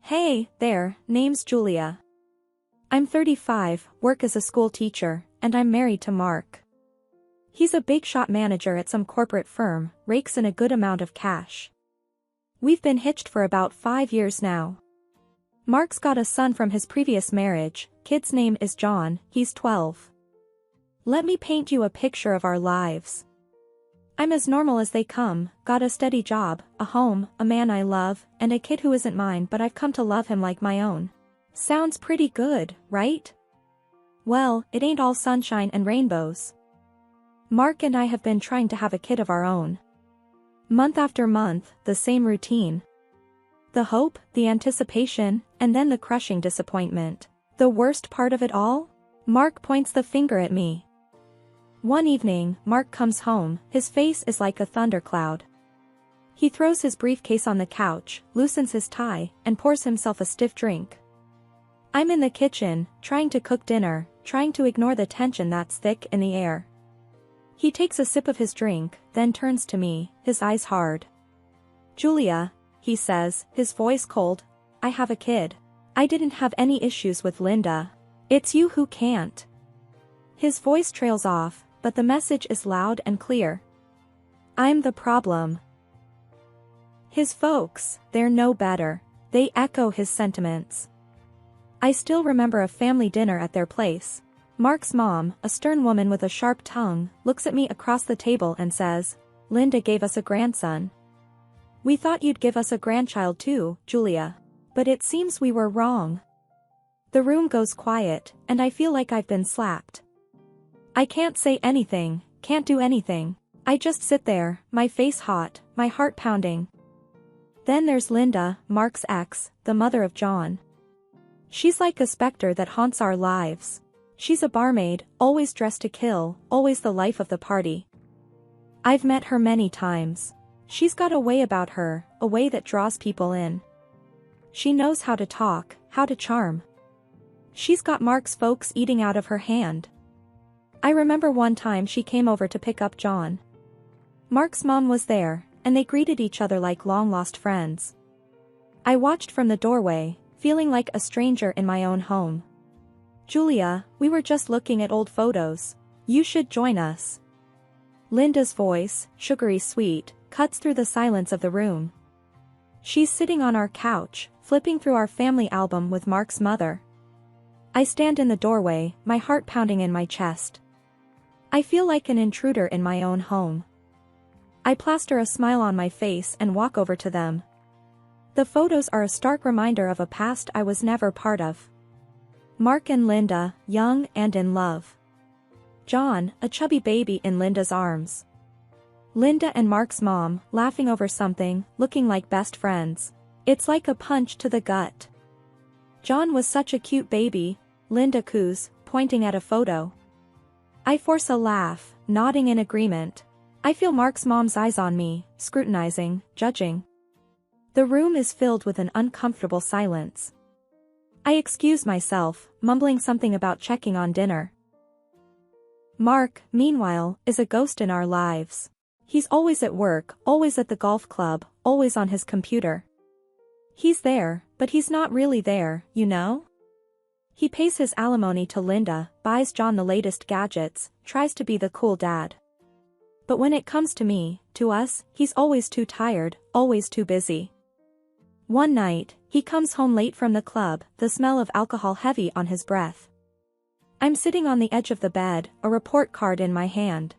Hey, there, name's Julia. I'm 35, work as a school teacher, and I'm married to Mark. He's a big shot manager at some corporate firm, rakes in a good amount of cash. We've been hitched for about 5 years now. Mark's got a son from his previous marriage, kid's name is John, he's 12. Let me paint you a picture of our lives. I'm as normal as they come, got a steady job, a home, a man I love, and a kid who isn't mine but I've come to love him like my own. Sounds pretty good, right? Well, it ain't all sunshine and rainbows. Mark and I have been trying to have a kid of our own. Month after month, the same routine. The hope, the anticipation, and then the crushing disappointment. The worst part of it all? Mark points the finger at me. One evening, Mark comes home, his face is like a thundercloud. He throws his briefcase on the couch, loosens his tie, and pours himself a stiff drink. I'm in the kitchen, trying to cook dinner, trying to ignore the tension that's thick in the air. He takes a sip of his drink, then turns to me, his eyes hard. Julia, he says, his voice cold, I have a kid. I didn't have any issues with Linda. It's you who can't. His voice trails off, but the message is loud and clear. I'm the problem. His folks, they're no better. They echo his sentiments. I still remember a family dinner at their place. Mark's mom, a stern woman with a sharp tongue, looks at me across the table and says, Linda gave us a grandson. We thought you'd give us a grandchild too, Julia. But it seems we were wrong. The room goes quiet, and I feel like I've been slapped. I can't say anything, can't do anything. I just sit there, my face hot, my heart pounding. Then there's Linda, Mark's ex, the mother of John. She's like a specter that haunts our lives. She's a barmaid, always dressed to kill, always the life of the party. I've met her many times. She's got a way about her, a way that draws people in. She knows how to talk, how to charm. She's got Mark's folks eating out of her hand. I remember one time she came over to pick up John. Mark's mom was there, and they greeted each other like long-lost friends. I watched from the doorway, feeling like a stranger in my own home. Julia, we were just looking at old photos. You should join us. Linda's voice, sugary sweet, cuts through the silence of the room. She's sitting on our couch, flipping through our family album with Mark's mother. I stand in the doorway, my heart pounding in my chest. I feel like an intruder in my own home. I plaster a smile on my face and walk over to them. The photos are a stark reminder of a past I was never part of. Mark and Linda, young and in love. John, a chubby baby in Linda's arms. Linda and Mark's mom, laughing over something, looking like best friends. It's like a punch to the gut. John was such a cute baby, Linda coos, pointing at a photo. I force a laugh, nodding in agreement. I feel Mark's mom's eyes on me, scrutinizing, judging. The room is filled with an uncomfortable silence. I excuse myself, mumbling something about checking on dinner. Mark, meanwhile, is a ghost in our lives. He's always at work, always at the golf club, always on his computer. He's there, but he's not really there, you know? He pays his alimony to Linda, buys John the latest gadgets, tries to be the cool dad. But when it comes to me, to us, he's always too tired, always too busy. One night, he comes home late from the club, the smell of alcohol heavy on his breath. I'm sitting on the edge of the bed, a report card in my hand.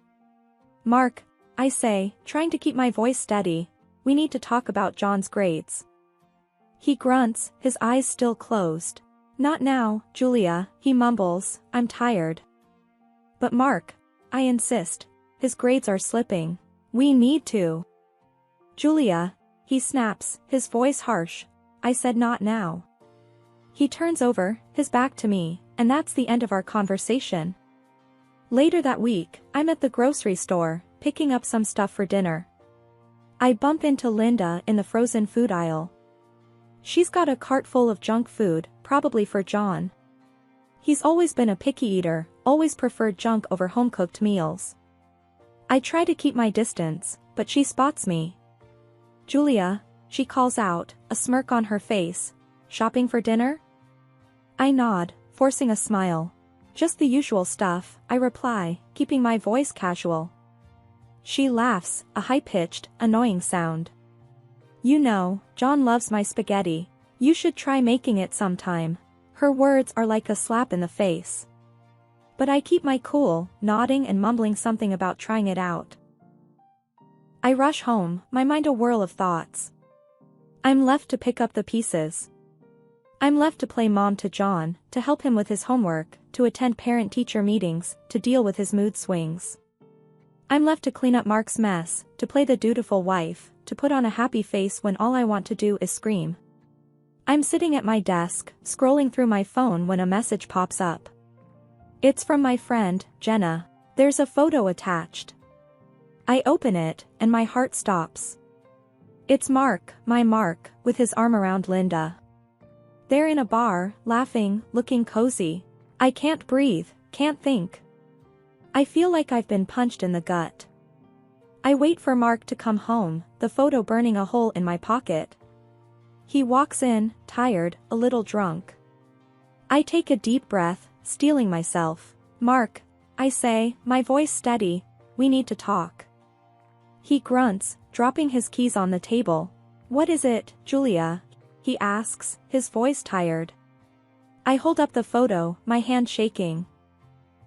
Mark, I say, trying to keep my voice steady, we need to talk about John's grades. He grunts, his eyes still closed. Not now, Julia, he mumbles, I'm tired. But Mark, I insist, his grades are slipping. We need to. Julia, he snaps, his voice harsh. I said not now. He turns over, his back to me, and that's the end of our conversation. Later that week, I'm at the grocery store, picking up some stuff for dinner. I bump into Linda in the frozen food aisle. She's got a cart full of junk food, probably for John. He's always been a picky eater, always preferred junk over home-cooked meals. I try to keep my distance, but she spots me. Julia, she calls out, a smirk on her face. shopping for dinner? I nod, forcing a smile. Just the usual stuff, I reply, keeping my voice casual. She laughs, a high-pitched, annoying sound. You know, John loves my spaghetti. You should try making it sometime. Her words are like a slap in the face. But I keep my cool, nodding and mumbling something about trying it out. I rush home, my mind a whirl of thoughts. I'm left to pick up the pieces. I'm left to play mom to John, to help him with his homework, to attend parent-teacher meetings, to deal with his mood swings. I'm left to clean up Mark's mess, to play the dutiful wife, to put on a happy face when all I want to do is scream. I'm sitting at my desk, scrolling through my phone when a message pops up. It's from my friend, Jenna. There's a photo attached. I open it, and my heart stops. It's Mark, my Mark, with his arm around Linda. They're in a bar, laughing, looking cozy. I can't breathe, can't think. I feel like I've been punched in the gut. I wait for Mark to come home, the photo burning a hole in my pocket. He walks in, tired, a little drunk. I take a deep breath, steeling myself. Mark, I say, my voice steady, we need to talk. He grunts, dropping his keys on the table. What is it, Julia? He asks, his voice tired. I hold up the photo, my hand shaking.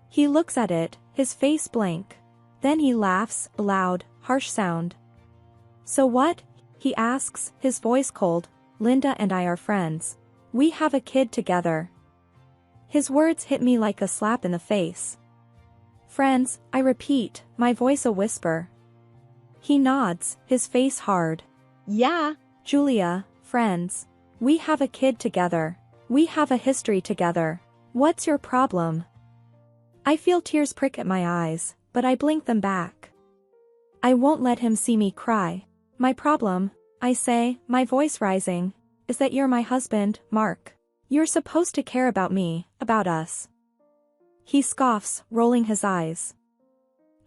He looks at it, his face blank. Then he laughs, a loud, harsh sound. So what? He asks, his voice cold. Linda and I are friends. We have a kid together. His words hit me like a slap in the face. Friends, I repeat, my voice a whisper. He nods, his face hard. Yeah, Julia, friends. We have a kid together. We have a history together. What's your problem? I feel tears prick at my eyes, but I blink them back. I won't let him see me cry. My problem, I say, my voice rising, is that you're my husband, Mark. You're supposed to care about me, about us. He scoffs, rolling his eyes.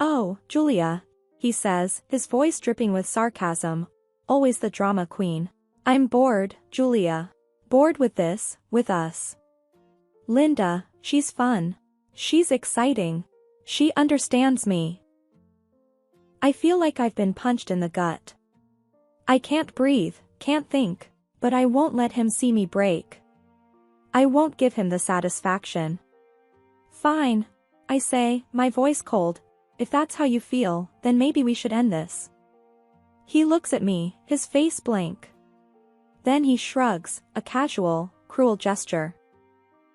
Oh, Julia, he says, his voice dripping with sarcasm. Always the drama queen. I'm bored, Julia. Bored with this, with us. Linda, she's fun. She's exciting. She understands me. I feel like I've been punched in the gut. I can't breathe, can't think, but I won't let him see me break. I won't give him the satisfaction. Fine, I say, my voice cold. If that's how you feel, then maybe we should end this. He looks at me, his face blank. Then he shrugs, a casual, cruel gesture.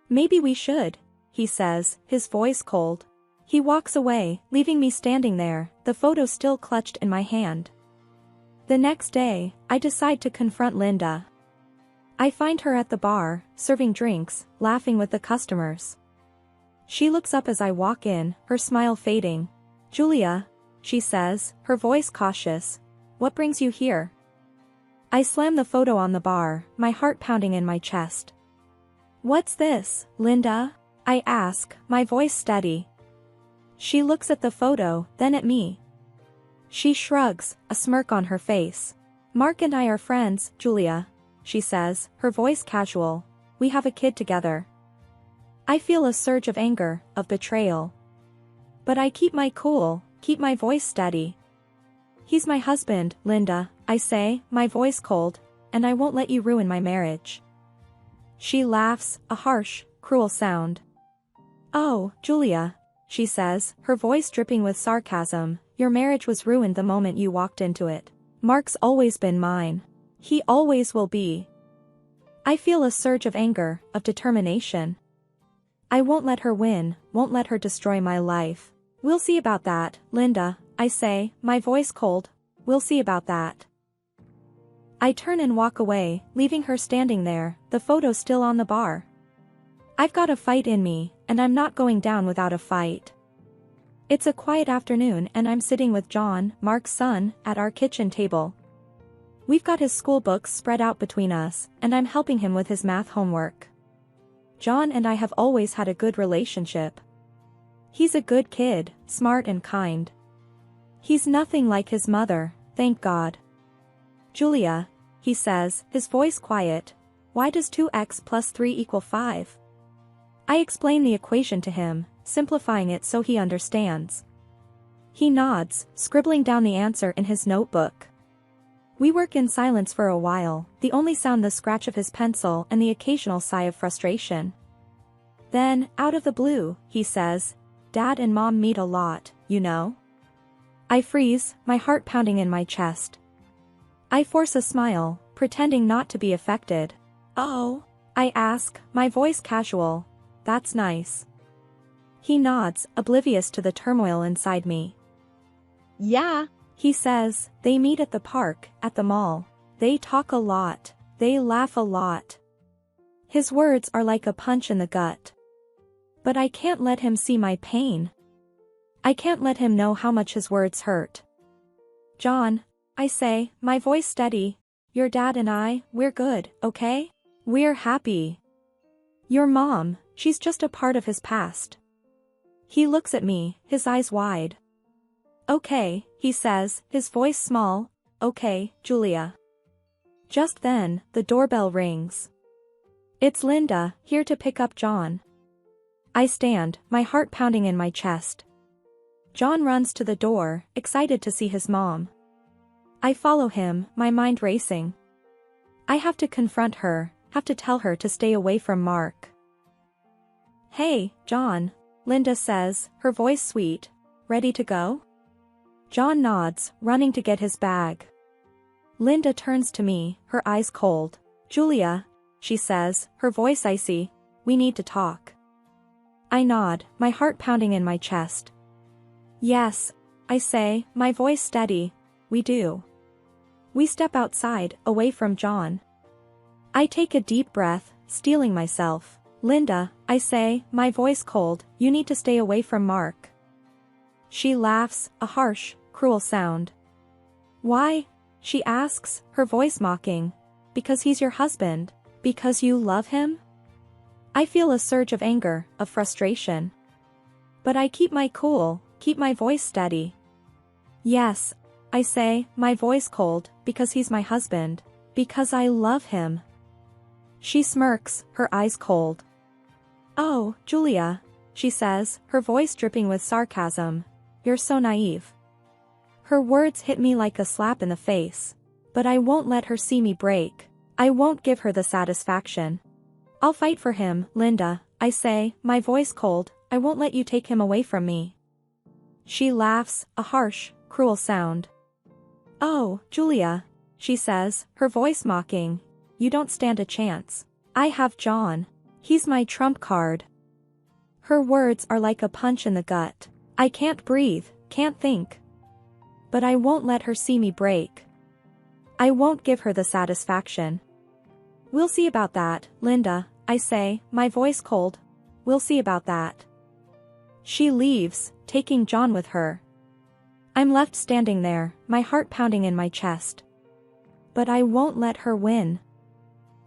Maybe we should, he says, his voice cold. He walks away, leaving me standing there, the photo still clutched in my hand. The next day, I decide to confront Linda. I find her at the bar, serving drinks, laughing with the customers. She looks up as I walk in, her smile fading. Julia, she says, her voice cautious. What brings you here? I slam the photo on the bar, my heart pounding in my chest. What's this, Linda? I ask, my voice steady. She looks at the photo, then at me. She shrugs, a smirk on her face. Mark and I are friends, Julia, she says, her voice casual. We have a kid together. I feel a surge of anger, of betrayal. But I keep my cool, keep my voice steady. He's my husband, Linda, I say, my voice cold, and I won't let you ruin my marriage. She laughs, a harsh, cruel sound. Oh, Julia, she says, her voice dripping with sarcasm, your marriage was ruined the moment you walked into it. Mark's always been mine. He always will be. I feel a surge of anger, of determination. I won't let her win, won't let her destroy my life. We'll see about that, Linda, I say, my voice cold. We'll see about that. I turn and walk away, leaving her standing there, the photo still on the bar. I've got a fight in me, and I'm not going down without a fight. It's a quiet afternoon and I'm sitting with John, Mark's son, at our kitchen table. We've got his school books spread out between us, and I'm helping him with his math homework. John and I have always had a good relationship. He's a good kid, smart and kind. He's nothing like his mother, thank God. Julia, he says, his voice quiet, why does 2x plus 3 equal 5? I explain the equation to him, simplifying it so he understands. He nods, scribbling down the answer in his notebook. We work in silence for a while, the only sound the scratch of his pencil and the occasional sigh of frustration. Then, out of the blue, he says, "Dad and Mom meet a lot, you know?" I freeze, my heart pounding in my chest. I force a smile, pretending not to be affected. "Oh?" I ask, my voice casual. "That's nice." He nods, oblivious to the turmoil inside me. "Yeah," he says, "they meet at the park, at the mall. They talk a lot. They laugh a lot." His words are like a punch in the gut. But I can't let him see my pain. I can't let him know how much his words hurt. "John," I say, my voice steady, "your dad and I, we're good, okay? We're happy. Your mom, she's just a part of his past." He looks at me, his eyes wide. "Okay," he says, his voice small, "okay, Julia." Just then, the doorbell rings. It's Linda, here to pick up John. I stand, my heart pounding in my chest. John runs to the door, excited to see his mom. I follow him, my mind racing. I have to confront her, have to tell her to stay away from Mark. "Hey, John," Linda says, her voice sweet. "Ready to go?" John nods, running to get his bag. Linda turns to me, her eyes cold. "Julia," she says, her voice icy, "we need to talk." I nod, my heart pounding in my chest. "Yes," I say, my voice steady, "we do." We step outside, away from John. I take a deep breath, steeling myself. "Linda," I say, my voice cold, "you need to stay away from Mark." She laughs, a harsh, cruel sound. "Why?" she asks, her voice mocking. "Because he's your husband? Because you love him?" I feel a surge of anger, of frustration. But I keep my cool, keep my voice steady. "Yes," I say, my voice cold, "because he's my husband. Because I love him." She smirks, her eyes cold. "Oh, Julia," she says, her voice dripping with sarcasm. "You're so naive." Her words hit me like a slap in the face. But I won't let her see me break. I won't give her the satisfaction. "I'll fight for him, Linda," I say, my voice cold, "I won't let you take him away from me." She laughs, a harsh, cruel sound. "Oh, Julia," she says, her voice mocking, "you don't stand a chance. I have John. He's my trump card." Her words are like a punch in the gut. I can't breathe, can't think. But I won't let her see me break. I won't give her the satisfaction. "We'll see about that, Linda," I say, my voice cold. "We'll see about that." She leaves, taking John with her. I'm left standing there, my heart pounding in my chest. But I won't let her win.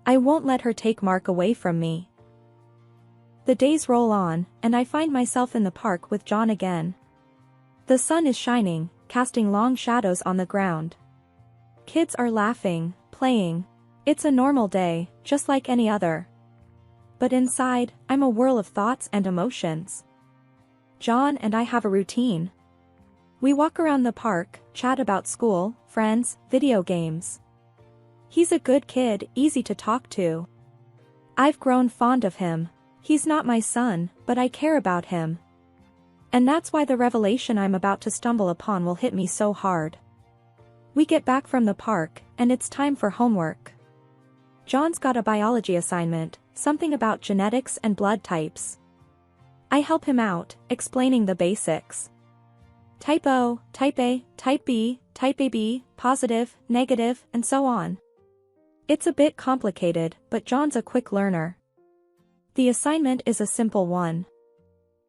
I won't let her take Mark away from me. The days roll on, and I find myself in the park with John again. The sun is shining, casting long shadows on the ground. Kids are laughing, playing. It's a normal day, just like any other. But inside, I'm a whirl of thoughts and emotions. John and I have a routine. We walk around the park, chat about school, friends, video games. He's a good kid, easy to talk to. I've grown fond of him. He's not my son, but I care about him. And that's why the revelation I'm about to stumble upon will hit me so hard. We get back from the park, and it's time for homework. John's got a biology assignment, something about genetics and blood types. I help him out, explaining the basics. Type O, type A, type B, type AB, positive, negative, and so on. It's a bit complicated, but John's a quick learner. The assignment is a simple one.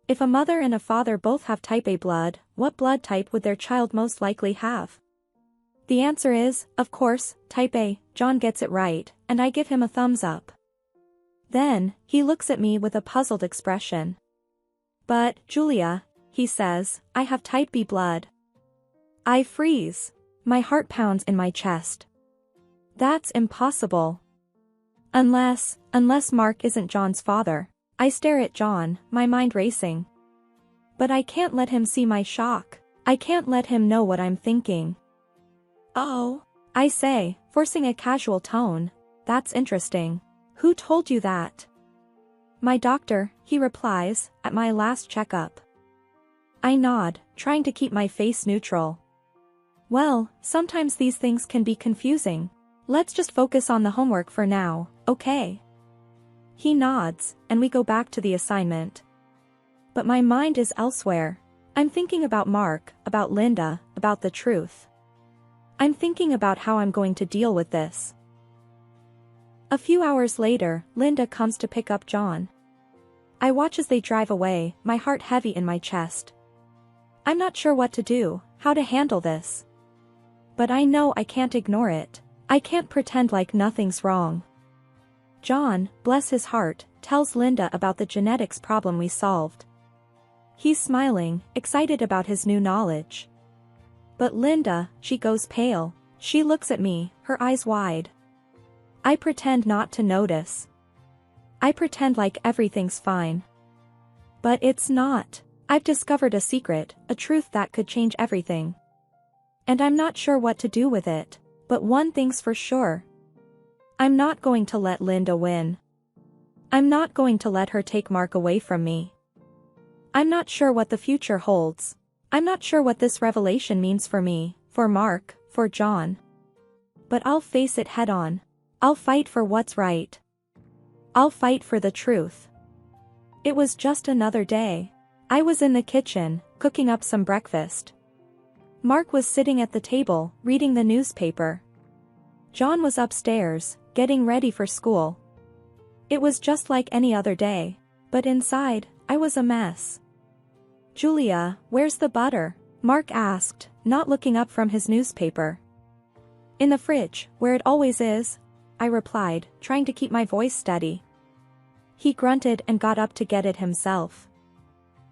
If a mother and a father both have type A blood, what blood type would their child most likely have? The answer is, of course, type A. John gets it right, and I give him a thumbs up. Then, he looks at me with a puzzled expression. "But, Julia," he says, "I have type B blood." I freeze. My heart pounds in my chest. "That's impossible." Unless Mark isn't John's father. I stare at John, my mind racing. But I can't let him see my shock. I can't let him know what I'm thinking. Oh, I say, forcing a casual tone. That's interesting. Who told you that? My doctor, he replies, at my last checkup. I nod, trying to keep my face neutral. Well, sometimes these things can be confusing. Let's just focus on the homework for now, okay? He nods, and we go back to the assignment. But my mind is elsewhere. I'm thinking about Mark, about Linda, about the truth. I'm thinking about how I'm going to deal with this. A few hours later, Linda comes to pick up John. I watch as they drive away, my heart heavy in my chest. I'm not sure what to do, how to handle this. But I know I can't ignore it. I can't pretend like nothing's wrong. John, bless his heart, tells Linda about the genetics problem we solved. He's smiling, excited about his new knowledge. But Linda, she goes pale. She looks at me, her eyes wide. I pretend not to notice. I pretend like everything's fine. But it's not. I've discovered a secret, a truth that could change everything. And I'm not sure what to do with it. But one thing's for sure. I'm not going to let Linda win. I'm not going to let her take Mark away from me. I'm not sure what the future holds. I'm not sure what this revelation means for me, for Mark, for John. But I'll face it head on. I'll fight for what's right. I'll fight for the truth. It was just another day. I was in the kitchen, cooking up some breakfast. Mark was sitting at the table, reading the newspaper. John was upstairs, getting ready for school. It was just like any other day, but inside, I was a mess. Julia, where's the butter? Mark asked, not looking up from his newspaper. In the fridge, where it always is, I replied, trying to keep my voice steady. He grunted and got up to get it himself.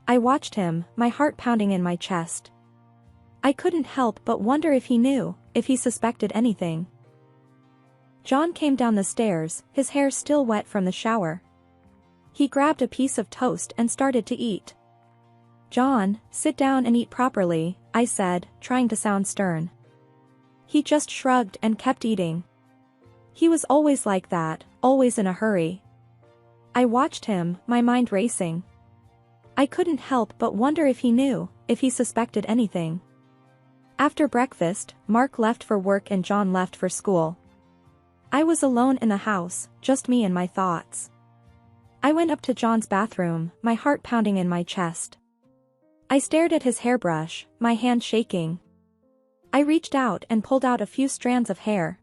I watched him, my heart pounding in my chest. I couldn't help but wonder if he knew, if he suspected anything. John came down the stairs, his hair still wet from the shower. He grabbed a piece of toast and started to eat. John, sit down and eat properly, I said, trying to sound stern. He just shrugged and kept eating. He was always like that, always in a hurry. I watched him, my mind racing. I couldn't help but wonder if he knew, if he suspected anything. After breakfast, Mark left for work and John left for school. I was alone in the house, just me and my thoughts. I went up to John's bathroom, my heart pounding in my chest. I stared at his hairbrush, my hand shaking. I reached out and pulled out a few strands of hair.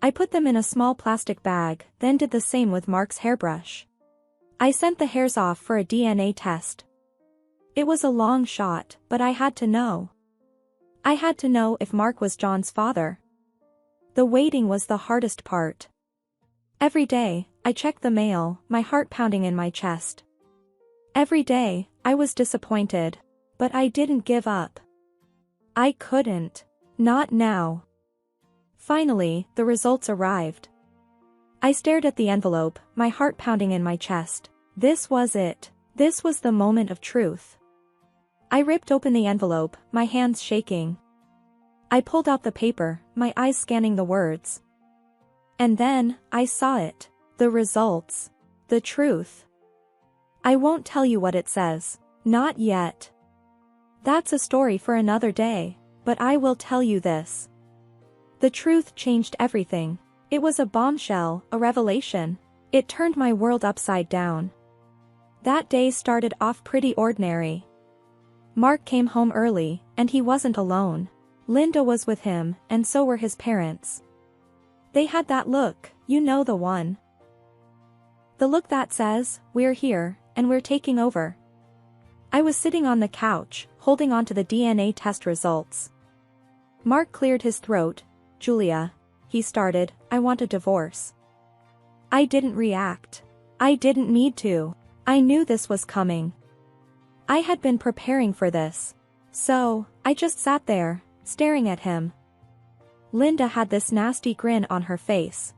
I put them in a small plastic bag, then did the same with Mark's hairbrush. I sent the hairs off for a DNA test. It was a long shot, but I had to know. I had to know if Mark was John's father. The waiting was the hardest part. Every day, I checked the mail, my heart pounding in my chest. Every day, I was disappointed. But I didn't give up. I couldn't. Not now. Finally, the results arrived. I stared at the envelope, my heart pounding in my chest. This was it. This was the moment of truth. I ripped open the envelope, my hands shaking. I pulled out the paper, my eyes scanning the words. And then, I saw it. The results. The truth. I won't tell you what it says. Not yet. That's a story for another day, but I will tell you this. The truth changed everything. It was a bombshell, a revelation. It turned my world upside down. That day started off pretty ordinary. Mark came home early, and he wasn't alone. Linda was with him, and so were his parents. They had that look, you know the one. The look that says, we're here, and we're taking over. I was sitting on the couch, holding on to the DNA test results. Mark cleared his throat. Julia, he started, I want a divorce. I didn't react. I didn't need to. I knew this was coming. I had been preparing for this. So, I just sat there, staring at him. Linda had this nasty grin on her face.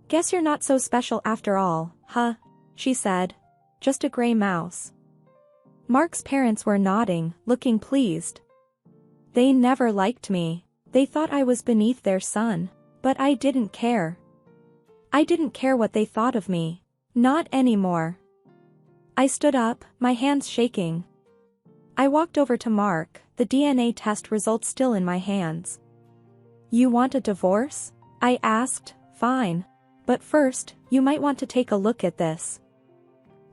Guess you're not so special after all, huh? She said. Just a gray mouse. Mark's parents were nodding, looking pleased. They never liked me. They thought I was beneath their son. But I didn't care. I didn't care what they thought of me. Not anymore. I stood up, my hands shaking. I walked over to Mark, the DNA test results still in my hands. You want a divorce? I asked. Fine. But first, you might want to take a look at this.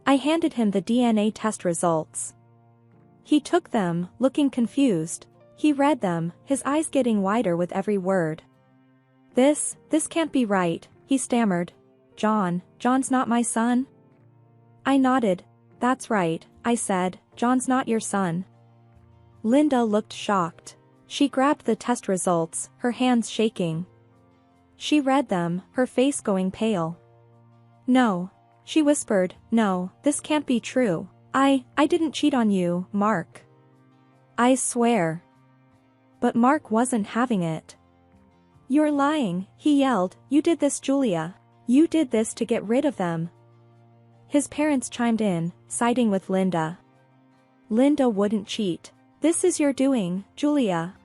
I handed him the DNA test results. He took them, looking confused. He read them, his eyes getting wider with every word. This can't be right, he stammered. John's not my son? I nodded. That's right, I said, John's not your son. Linda looked shocked. She grabbed the test results, her hands shaking. She read them, her face going pale. No. She whispered, no, this can't be true. I didn't cheat on you, Mark. I swear. But Mark wasn't having it. You're lying, he yelled, you did this, Julia. You did this to get rid of them. His parents chimed in, siding with Linda. Linda wouldn't cheat. This is your doing, Julia.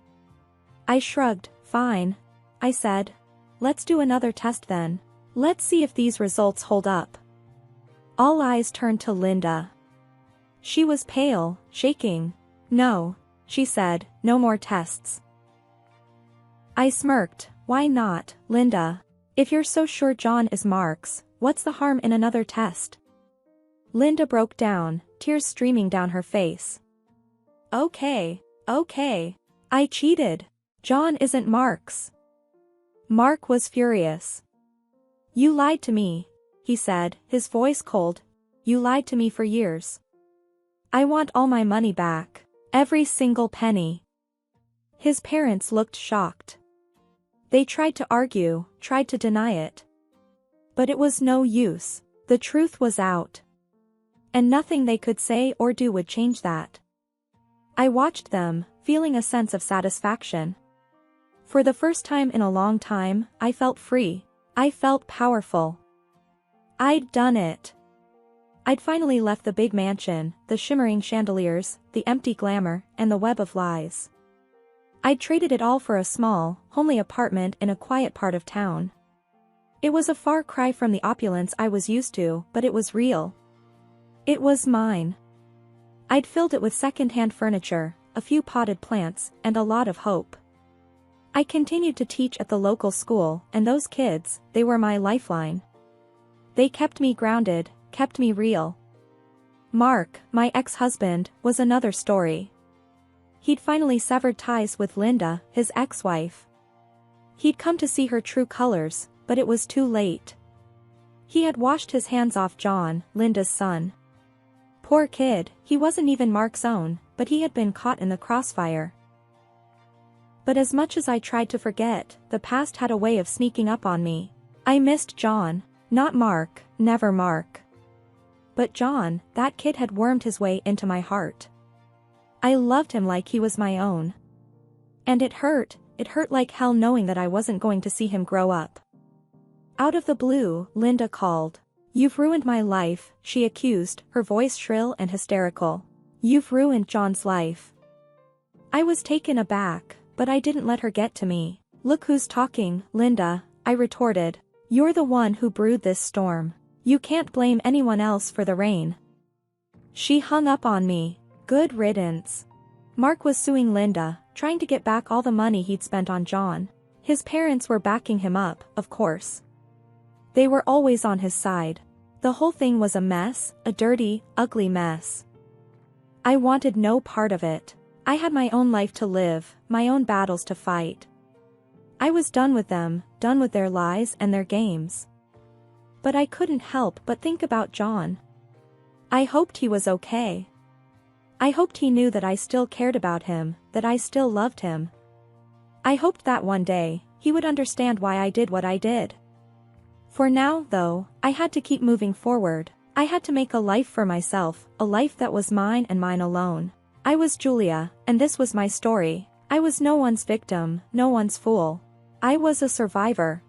I shrugged. Fine. I said. Let's do another test then. Let's see if these results hold up. All eyes turned to Linda. She was pale, shaking. No, she said, no more tests. I smirked. Why not, Linda? If you're so sure John is Mark's, what's the harm in another test? Linda broke down, tears streaming down her face. Okay. I cheated. John isn't Mark's. Mark was furious. You lied to me, he said, his voice cold. You lied to me for years. I want all my money back. Every single penny. His parents looked shocked. They tried to argue, tried to deny it. But it was no use. The truth was out. And nothing they could say or do would change that. I watched them, feeling a sense of satisfaction. For the first time in a long time, I felt free. I felt powerful. I'd done it. I'd finally left the big mansion, the shimmering chandeliers, the empty glamour, and the web of lies. I'd traded it all for a small, homely apartment in a quiet part of town. It was a far cry from the opulence I was used to, but it was real. It was mine. I'd filled it with second-hand furniture, a few potted plants, and a lot of hope. I continued to teach at the local school, and those kids, they were my lifeline. They kept me grounded, kept me real. Mark, my ex-husband, was another story. He'd finally severed ties with Linda, his ex-wife. He'd come to see her true colors, but it was too late. He had washed his hands off John, Linda's son. Poor kid, he wasn't even Mark's own, but he had been caught in the crossfire. But as much as I tried to forget, the past had a way of sneaking up on me. I missed John. Not Mark, never Mark. But John, that kid had wormed his way into my heart. I loved him like he was my own. And it hurt like hell knowing that I wasn't going to see him grow up. Out of the blue, Linda called. You've ruined my life, she accused, her voice shrill and hysterical. You've ruined John's life. I was taken aback, but I didn't let her get to me. Look who's talking, Linda, I retorted. You're the one who brewed this storm. You can't blame anyone else for the rain. She hung up on me. Good riddance. Mark was suing Linda, trying to get back all the money he'd spent on John. His parents were backing him up, of course. They were always on his side. The whole thing was a mess, a dirty, ugly mess. I wanted no part of it. I had my own life to live, my own battles to fight. I was done with them, done with their lies and their games. But I couldn't help but think about John. I hoped he was okay. I hoped he knew that I still cared about him, that I still loved him. I hoped that one day, he would understand why I did what I did. For now, though, I had to keep moving forward. I had to make a life for myself, a life that was mine and mine alone. I was Julia, and this was my story. I was no one's victim, no one's fool. I was a survivor.